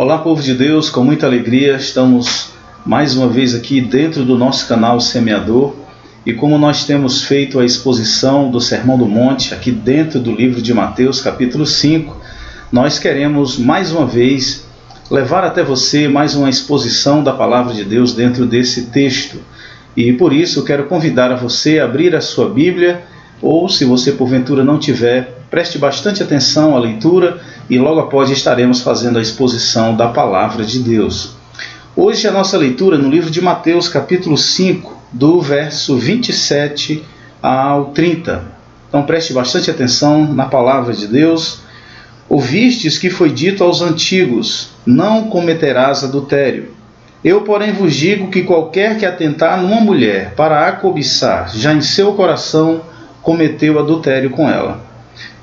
Olá, povo de Deus, com muita alegria estamos mais uma vez aqui dentro do nosso canal Semeador, e como nós temos feito a exposição do Sermão do Monte aqui dentro do livro de Mateus, capítulo 5, nós queremos mais uma vez levar até você mais uma exposição da Palavra de Deus dentro desse texto. E por isso eu quero convidar a você a abrir a sua Bíblia, ou se você porventura não tiver, preste bastante atenção à leitura e logo após estaremos fazendo a exposição da Palavra de Deus. Hoje a nossa leitura no livro de Mateus, capítulo 5, do verso 27 ao 30. Então preste bastante atenção na Palavra de Deus. Ouvistes que foi dito aos antigos, não cometerás adultério. Eu, porém, vos digo que qualquer que atentar numa mulher para a cobiçar, já em seu coração cometeu adultério com ela.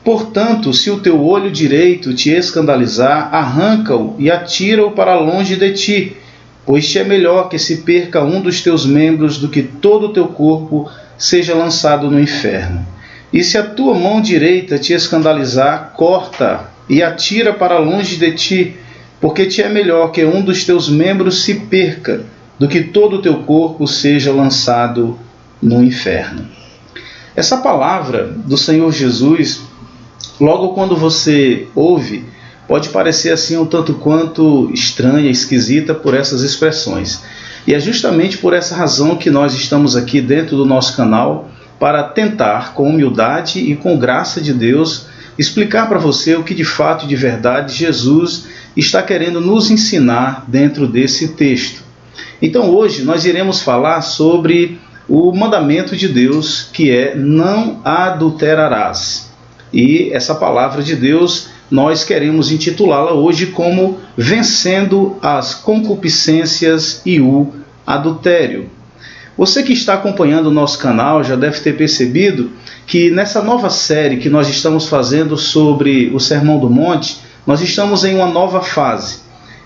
Portanto, se o teu olho direito te escandalizar, arranca-o e atira-o para longe de ti, pois te é melhor que se perca um dos teus membros do que todo o teu corpo seja lançado no inferno. E se a tua mão direita te escandalizar, corta e atira para longe de ti, porque te é melhor que um dos teus membros se perca do que todo o teu corpo seja lançado no inferno. Essa palavra do Senhor Jesus, logo quando você ouve, pode parecer assim um tanto quanto estranha, esquisita por essas expressões. E é justamente por essa razão que nós estamos aqui dentro do nosso canal para tentar, com humildade e com graça de Deus, explicar para você o que de fato e de verdade Jesus está querendo nos ensinar dentro desse texto. Então hoje nós iremos falar sobre o mandamento de Deus, que é não adulterarás. E essa palavra de Deus nós queremos intitulá-la hoje como Vencendo as Concupiscências e o Adultério. Você que está acompanhando o nosso canal já deve ter percebido que nessa nova série que nós estamos fazendo sobre o Sermão do Monte, nós estamos em uma nova fase.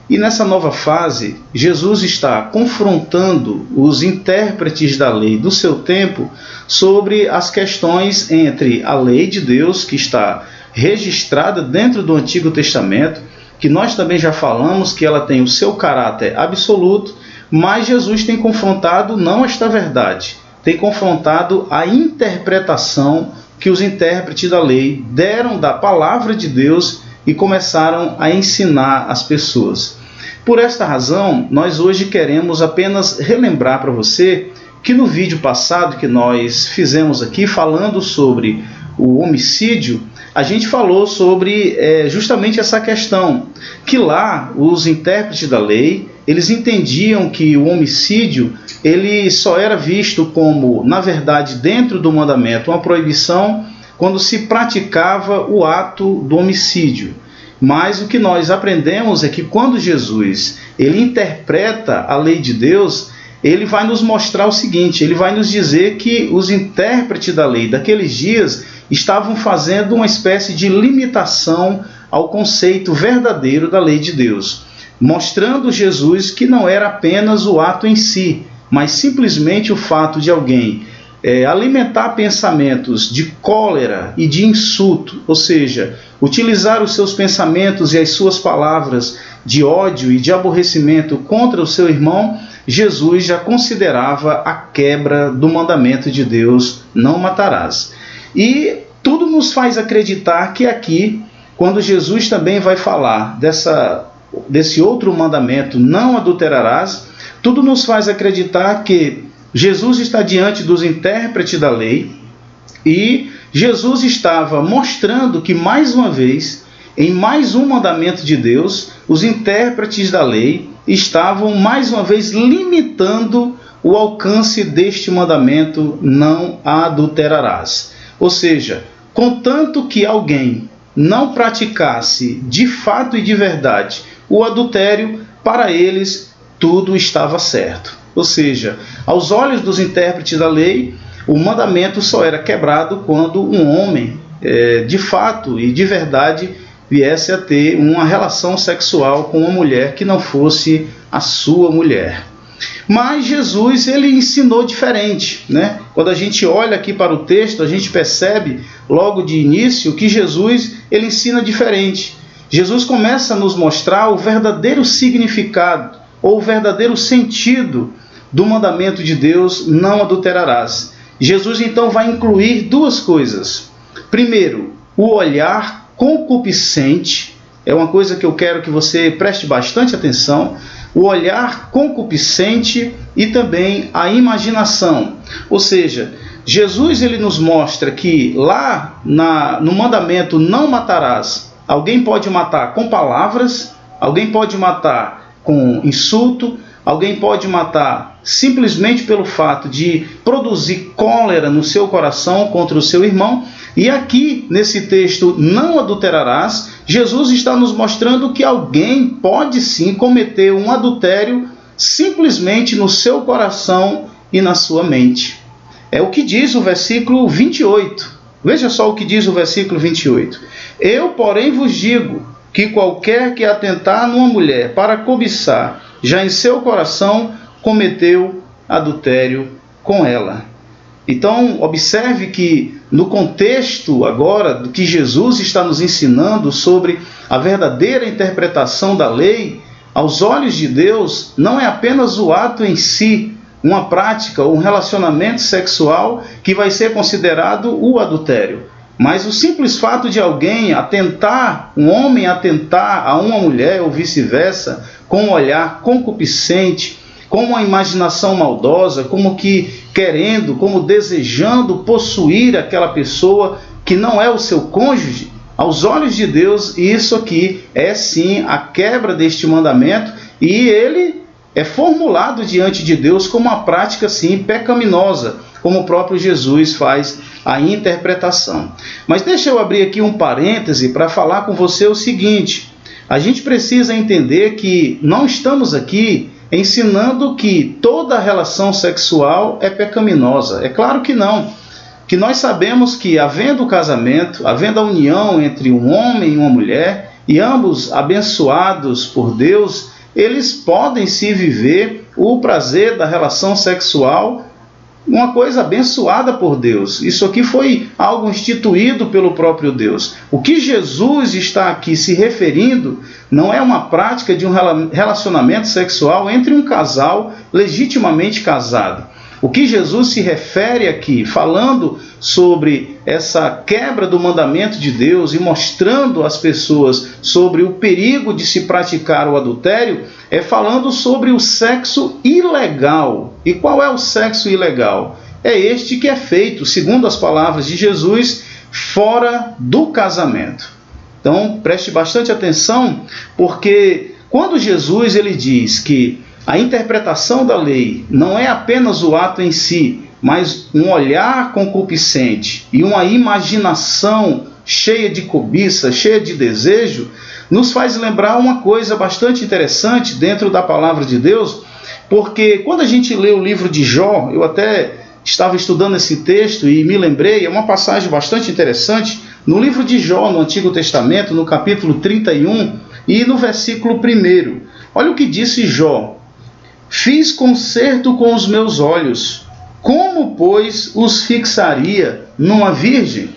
E nessa nova fase, Jesus está confrontando os intérpretes da lei do seu tempo sobre as questões entre a lei de Deus, que está registrada dentro do Antigo Testamento, que nós também já falamos que ela tem o seu caráter absoluto, mas Jesus tem confrontado não esta verdade, tem confrontado a interpretação que os intérpretes da lei deram da palavra de Deus e começaram a ensinar as pessoas. Por esta razão, nós hoje queremos apenas relembrar para você que no vídeo passado que nós fizemos aqui, falando sobre o homicídio, a gente falou sobre justamente essa questão, que lá os intérpretes da lei, eles entendiam que o homicídio ele só era visto como, na verdade, dentro do mandamento, uma proibição quando se praticava o ato do homicídio. Mas o que nós aprendemos é que quando Jesus ele interpreta a lei de Deus, ele vai nos mostrar o seguinte, ele vai nos dizer que os intérpretes da lei daqueles dias estavam fazendo uma espécie de limitação ao conceito verdadeiro da lei de Deus, mostrando Jesus que não era apenas o ato em si, mas simplesmente o fato de alguém alimentar pensamentos de cólera e de insulto, ou seja, utilizar os seus pensamentos e as suas palavras de ódio e de aborrecimento contra o seu irmão, Jesus já considerava a quebra do mandamento de Deus, não matarás. E tudo nos faz acreditar que aqui, quando Jesus também vai falar desse outro mandamento, não adulterarás, tudo nos faz acreditar que Jesus está diante dos intérpretes da lei e Jesus estava mostrando que, mais uma vez, em mais um mandamento de Deus, os intérpretes da lei estavam, mais uma vez, limitando o alcance deste mandamento, não adulterarás. Ou seja, contanto que alguém não praticasse de fato e de verdade o adultério, para eles tudo estava certo. Ou seja, aos olhos dos intérpretes da lei, o mandamento só era quebrado quando um homem, de fato e de verdade, viesse a ter uma relação sexual com uma mulher que não fosse a sua mulher. Mas Jesus ele ensinou diferente, né? Quando a gente olha aqui para o texto, a gente percebe logo de início que Jesus ele ensina diferente. Jesus começa a nos mostrar o verdadeiro significado, ou o verdadeiro sentido do mandamento de Deus, não adulterarás. Jesus então vai incluir duas coisas. Primeiro, o olhar concupiscente, é uma coisa que eu quero que você preste bastante atenção, o olhar concupiscente e também a imaginação. Ou seja, Jesus ele nos mostra que lá no mandamento não matarás, alguém pode matar com palavras, alguém pode matar com insulto, alguém pode matar simplesmente pelo fato de produzir cólera no seu coração contra o seu irmão. E aqui, nesse texto, não adulterarás, Jesus está nos mostrando que alguém pode sim cometer um adultério simplesmente no seu coração e na sua mente. É o que diz o versículo 28. Veja só o que diz o versículo 28. Eu, porém, vos digo que qualquer que atentar numa mulher para cobiçar, já em seu coração cometeu adultério com ela. Então, observe que no contexto agora do que Jesus está nos ensinando sobre a verdadeira interpretação da lei, aos olhos de Deus, não é apenas o ato em si, uma prática ou um relacionamento sexual que vai ser considerado o adultério, mas o simples fato de alguém atentar, um homem atentar a uma mulher ou vice-versa, com um olhar concupiscente, com uma imaginação maldosa, como que querendo, como desejando possuir aquela pessoa que não é o seu cônjuge, aos olhos de Deus, isso aqui é sim a quebra deste mandamento e ele é formulado diante de Deus como uma prática sim pecaminosa, como o próprio Jesus faz a interpretação. Mas deixa eu abrir aqui um parêntese para falar com você o seguinte: a gente precisa entender que não estamos aqui ensinando que toda relação sexual é pecaminosa. É claro que não. Que nós sabemos que, havendo o casamento, havendo a união entre um homem e uma mulher, e ambos abençoados por Deus, eles podem se viver o prazer da relação sexual, uma coisa abençoada por Deus. Isso aqui foi algo instituído pelo próprio Deus. O que Jesus está aqui se referindo não é uma prática de um relacionamento sexual entre um casal legitimamente casado. O que Jesus se refere aqui, falando sobre essa quebra do mandamento de Deus e mostrando às pessoas sobre o perigo de se praticar o adultério, é falando sobre o sexo ilegal. E qual é o sexo ilegal? É este que é feito, segundo as palavras de Jesus, fora do casamento. Então, preste bastante atenção, porque quando Jesus ele diz que a interpretação da lei não é apenas o ato em si, mas um olhar concupiscente e uma imaginação cheia de cobiça, cheia de desejo, nos faz lembrar uma coisa bastante interessante dentro da palavra de Deus, porque quando a gente lê o livro de Jó, eu até estava estudando esse texto e me lembrei, é uma passagem bastante interessante, no livro de Jó, no Antigo Testamento, no capítulo 31 e no versículo 1. Olha o que disse Jó: fiz concerto com os meus olhos, como, pois, os fixaria numa virgem?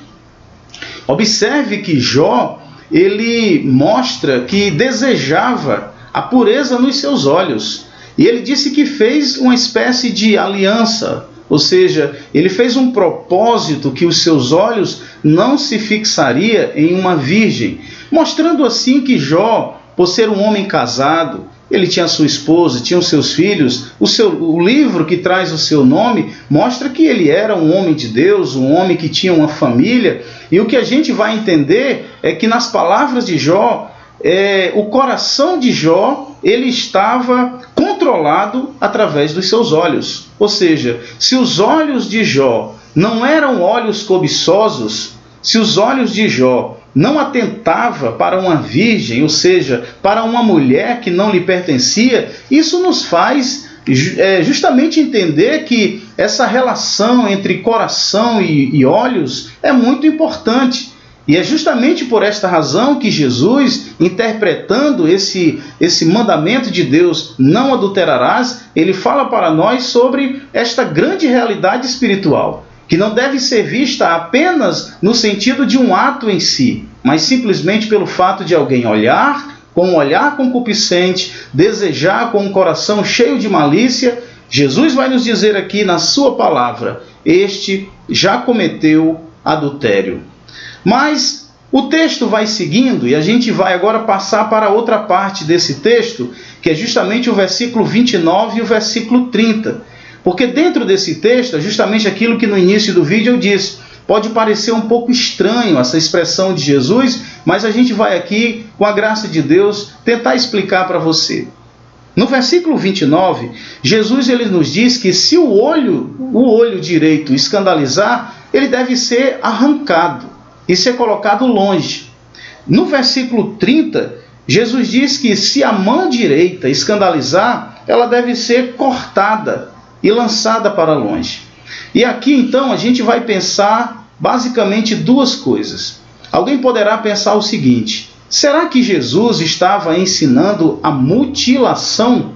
Observe que Jó, ele mostra que desejava a pureza nos seus olhos. E ele disse que fez uma espécie de aliança, ou seja, ele fez um propósito que os seus olhos não se fixaria em uma virgem, mostrando assim que Jó, por ser um homem casado, ele tinha sua esposa, tinha os seus filhos, o livro que traz o seu nome mostra que ele era um homem de Deus, um homem que tinha uma família, e o que a gente vai entender é que nas palavras de Jó, o coração de Jó, ele estava controlado através dos seus olhos. Ou seja, se os olhos de Jó não eram olhos cobiçosos, se os olhos de Jó não atentava para uma virgem, ou seja, para uma mulher que não lhe pertencia, isso nos faz justamente entender que essa relação entre coração e olhos é muito importante. E é justamente por esta razão que Jesus, interpretando esse mandamento de Deus, não adulterarás, ele fala para nós sobre esta grande realidade espiritual, que não deve ser vista apenas no sentido de um ato em si, mas simplesmente pelo fato de alguém olhar com um olhar concupiscente, desejar com um coração cheio de malícia. Jesus vai nos dizer aqui na sua palavra: este já cometeu adultério. Mas o texto vai seguindo e a gente vai agora passar para outra parte desse texto, que é justamente o versículo 29 e o versículo 30. Porque dentro desse texto é justamente aquilo que no início do vídeo eu disse. Pode parecer um pouco estranho essa expressão de Jesus, mas a gente vai aqui, com a graça de Deus, tentar explicar para você. No versículo 29, Jesus ele nos diz que se o olho direito escandalizar, ele deve ser arrancado e ser colocado longe. No versículo 30, Jesus diz que se a mão direita escandalizar, ela deve ser cortada e lançada para longe. E aqui então a gente vai pensar basicamente duas coisas. Alguém poderá pensar o seguinte: será que Jesus estava ensinando a mutilação?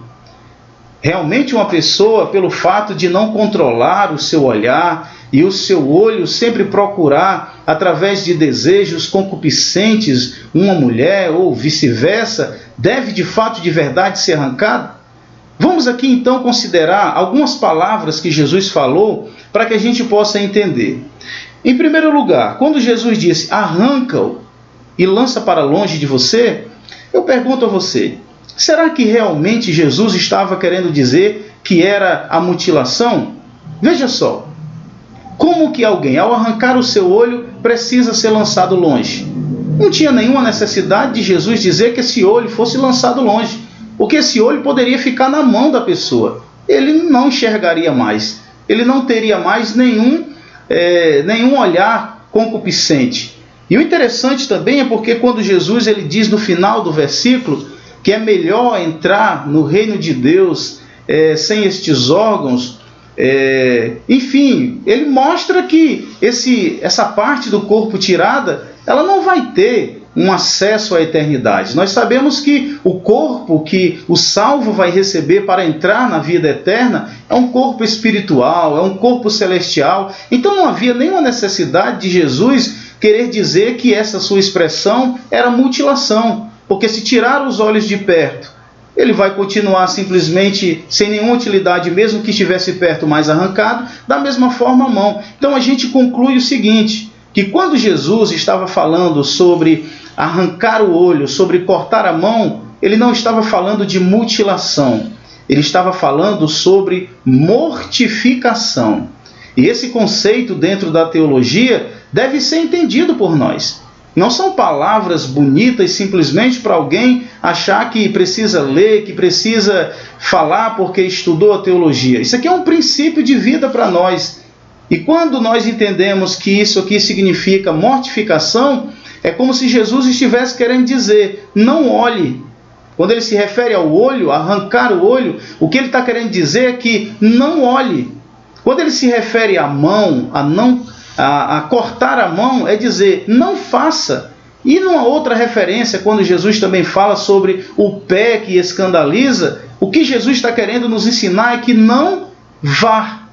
Realmente uma pessoa, pelo fato de não controlar o seu olhar e o seu olho sempre procurar, através de desejos concupiscentes, uma mulher ou vice-versa, deve de fato, de verdade, ser arrancado? Vamos aqui então considerar algumas palavras que Jesus falou para que a gente possa entender. Em primeiro lugar, quando Jesus disse arranca-o e lança para longe de você, eu pergunto a você: será que realmente Jesus estava querendo dizer que era a mutilação? Veja só, como que alguém, ao arrancar o seu olho, precisa ser lançado longe? Não tinha nenhuma necessidade de Jesus dizer que esse olho fosse lançado longe, porque esse olho poderia ficar na mão da pessoa. Ele não enxergaria mais, ele não teria mais nenhum olhar concupiscente. E o interessante também é porque quando Jesus ele diz no final do versículo que é melhor entrar no reino de Deus sem estes órgãos, enfim, ele mostra que essa parte do corpo tirada, ela não vai ter um acesso à eternidade. Nós sabemos que o corpo que o salvo vai receber para entrar na vida eterna é um corpo espiritual, é um corpo celestial. Então não havia nenhuma necessidade de Jesus querer dizer que essa sua expressão era mutilação, porque se tirar os olhos de perto, ele vai continuar simplesmente sem nenhuma utilidade, mesmo que estivesse perto, mais arrancado, da mesma forma a mão. Então a gente conclui o seguinte, que quando Jesus estava falando sobre arrancar o olho, sobre cortar a mão, ele não estava falando de mutilação, ele estava falando sobre mortificação. E esse conceito dentro da teologia deve ser entendido por nós. Não são palavras bonitas simplesmente para alguém achar que precisa ler, que precisa falar porque estudou a teologia. Isso aqui é um princípio de vida para nós. E quando nós entendemos que isso aqui significa mortificação, é como se Jesus estivesse querendo dizer, não olhe. Quando ele se refere ao olho, arrancar o olho, o que ele está querendo dizer é que não olhe. Quando ele se refere à mão, a cortar a mão, é dizer, não faça. E numa outra referência, quando Jesus também fala sobre o pé que escandaliza, o que Jesus está querendo nos ensinar é que não vá.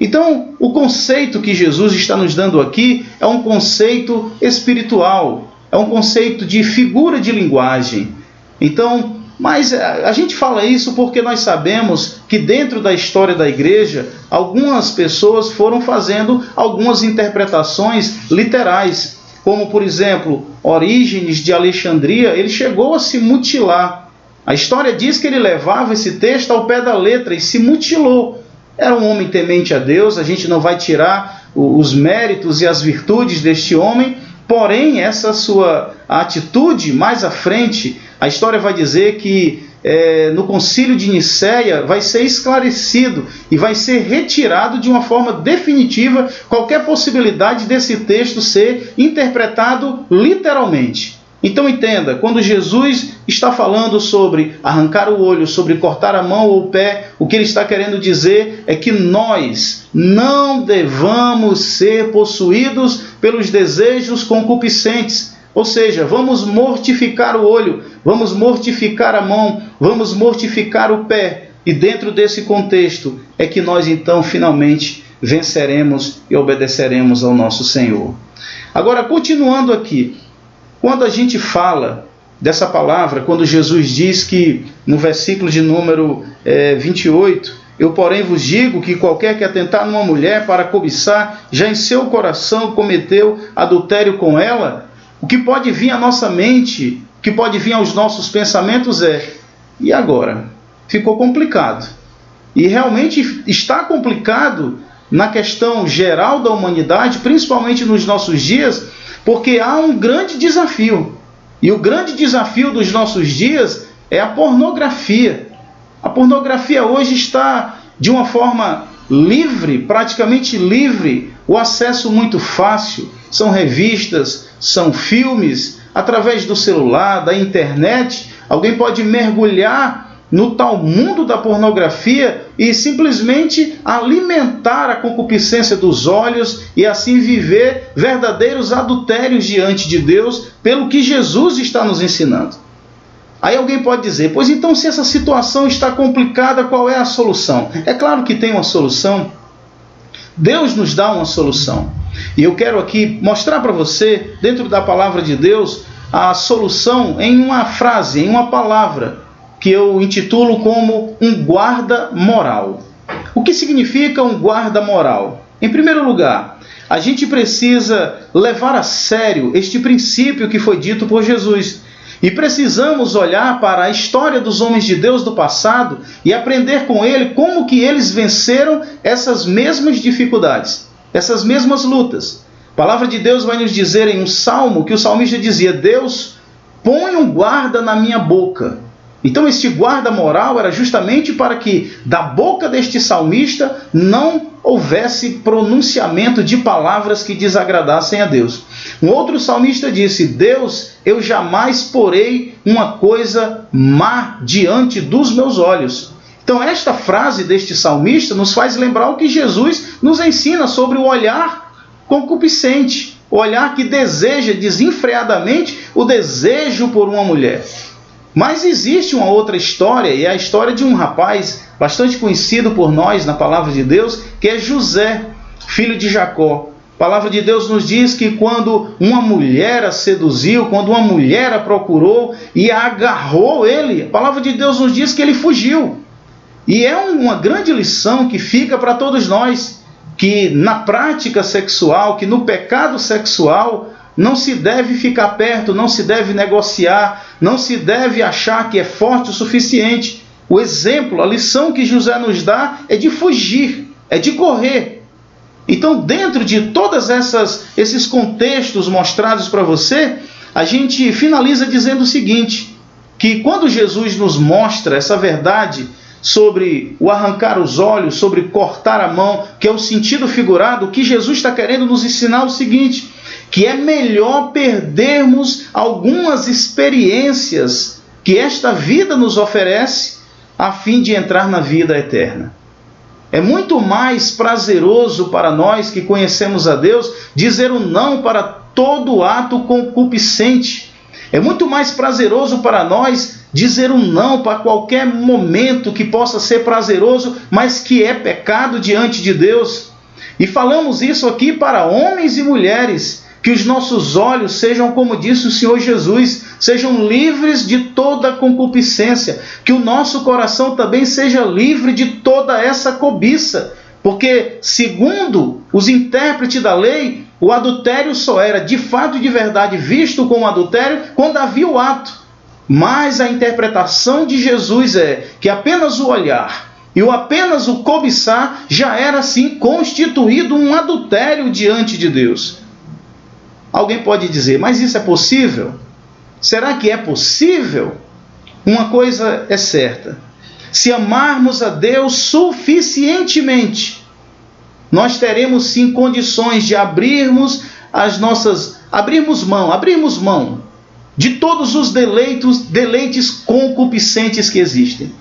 Então, o conceito que Jesus está nos dando aqui é um conceito espiritual, é um conceito de figura de linguagem. Então, mas a gente fala isso porque nós sabemos que dentro da história da igreja, algumas pessoas foram fazendo algumas interpretações literais, como por exemplo, Orígenes de Alexandria, ele chegou a se mutilar. A história diz que ele levava esse texto ao pé da letra e se mutilou. Era um homem temente a Deus, a gente não vai tirar os méritos e as virtudes deste homem, porém essa sua atitude mais à frente, a história vai dizer que no concílio de Nicéia vai ser esclarecido e vai ser retirado de uma forma definitiva qualquer possibilidade desse texto ser interpretado literalmente. Então entenda, quando Jesus está falando sobre arrancar o olho, sobre cortar a mão ou o pé, o que ele está querendo dizer é que nós não devamos ser possuídos pelos desejos concupiscentes. Ou seja, vamos mortificar o olho, vamos mortificar a mão, vamos mortificar o pé. E dentro desse contexto é que nós então finalmente venceremos e obedeceremos ao nosso Senhor. Agora, continuando aqui, quando a gente fala dessa palavra, quando Jesus diz que, no versículo de número 28, eu, porém, vos digo que qualquer que atentar numa mulher para cobiçar, já em seu coração cometeu adultério com ela, o que pode vir à nossa mente, o que pode vir aos nossos pensamentos é: e agora? Ficou complicado. E realmente está complicado na questão geral da humanidade, principalmente nos nossos dias, porque há um grande desafio. E o grande desafio dos nossos dias é a pornografia. A pornografia hoje está de uma forma livre, praticamente livre, o acesso muito fácil. São revistas, são filmes, através do celular, da internet. Alguém pode mergulhar no tal mundo da pornografia e simplesmente alimentar a concupiscência dos olhos e assim viver verdadeiros adultérios diante de Deus, pelo que Jesus está nos ensinando. Aí alguém pode dizer: pois então, se essa situação está complicada, qual é a solução? É claro que tem uma solução. Deus nos dá uma solução. E eu quero aqui mostrar para você, dentro da palavra de Deus, a solução em uma frase, em uma palavra, que eu intitulo como um guarda moral. O que significa um guarda moral? Em primeiro lugar, a gente precisa levar a sério este princípio que foi dito por Jesus. E precisamos olhar para a história dos homens de Deus do passado e aprender com ele como que eles venceram essas mesmas dificuldades, essas mesmas lutas. A palavra de Deus vai nos dizer em um salmo que o salmista dizia: Deus, põe um guarda na minha boca. Então este guarda moral era justamente para que da boca deste salmista não houvesse pronunciamento de palavras que desagradassem a Deus. Um outro salmista disse: Deus, eu jamais porei uma coisa má diante dos meus olhos. Então esta frase deste salmista nos faz lembrar o que Jesus nos ensina sobre o olhar concupiscente, o olhar que deseja desenfreadamente o desejo por uma mulher. Mas existe uma outra história, e é a história de um rapaz bastante conhecido por nós na palavra de Deus, que é José, filho de Jacó. A palavra de Deus nos diz que quando uma mulher a seduziu, quando uma mulher a procurou e a agarrou ele, a palavra de Deus nos diz que ele fugiu. E é uma grande lição que fica para todos nós, que na prática sexual, que no pecado sexual, não se deve ficar perto, não se deve negociar, não se deve achar que é forte o suficiente. O exemplo, a lição que José nos dá é de fugir, é de correr. Então, dentro de todos esses contextos mostrados para você, a gente finaliza dizendo o seguinte, que quando Jesus nos mostra essa verdade sobre o arrancar os olhos, sobre cortar a mão, que é o sentido figurado, o que Jesus está querendo nos ensinar é o seguinte, que é melhor perdermos algumas experiências que esta vida nos oferece a fim de entrar na vida eterna. É muito mais prazeroso para nós que conhecemos a Deus dizer um não para todo ato concupiscente. É muito mais prazeroso para nós dizer um não para qualquer momento que possa ser prazeroso, mas que é pecado diante de Deus. E falamos isso aqui para homens e mulheres, que os nossos olhos sejam, como disse o Senhor Jesus, sejam livres de toda concupiscência, que o nosso coração também seja livre de toda essa cobiça, porque, segundo os intérpretes da lei, o adultério só era de fato e de verdade visto como adultério quando havia o ato. Mas a interpretação de Jesus é que apenas o olhar e apenas o cobiçar já era assim constituído um adultério diante de Deus. Alguém pode dizer, mas isso é possível? Será que é possível? Uma coisa é certa, se amarmos a Deus suficientemente, nós teremos sim condições de abrirmos mão de todos os deleites concupiscentes que existem.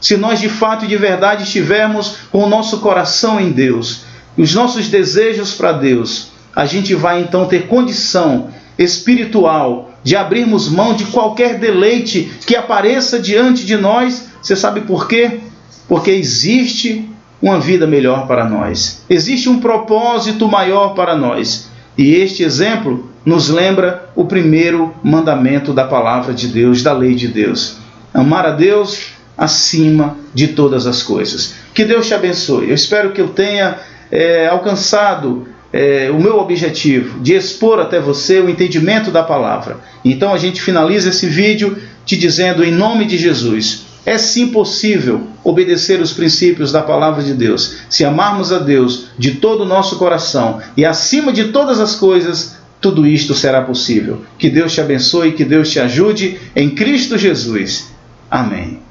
Se nós de fato e de verdade estivermos com o nosso coração em Deus, os nossos desejos para Deus, a gente vai então ter condição espiritual de abrirmos mão de qualquer deleite que apareça diante de nós. Você sabe por quê? Porque existe uma vida melhor para nós. Existe um propósito maior para nós. E este exemplo nos lembra o primeiro mandamento da palavra de Deus, da lei de Deus: amar a Deus acima de todas as coisas. Que Deus te abençoe. Eu espero que eu tenha alcançado o meu objetivo de expor até você o entendimento da palavra. Então a gente finaliza esse vídeo te dizendo, em nome de Jesus, é sim possível obedecer os princípios da palavra de Deus, se amarmos a Deus de todo o nosso coração e acima de todas as coisas, tudo isto será possível. Que Deus te abençoe, que Deus te ajude, em Cristo Jesus. Amém.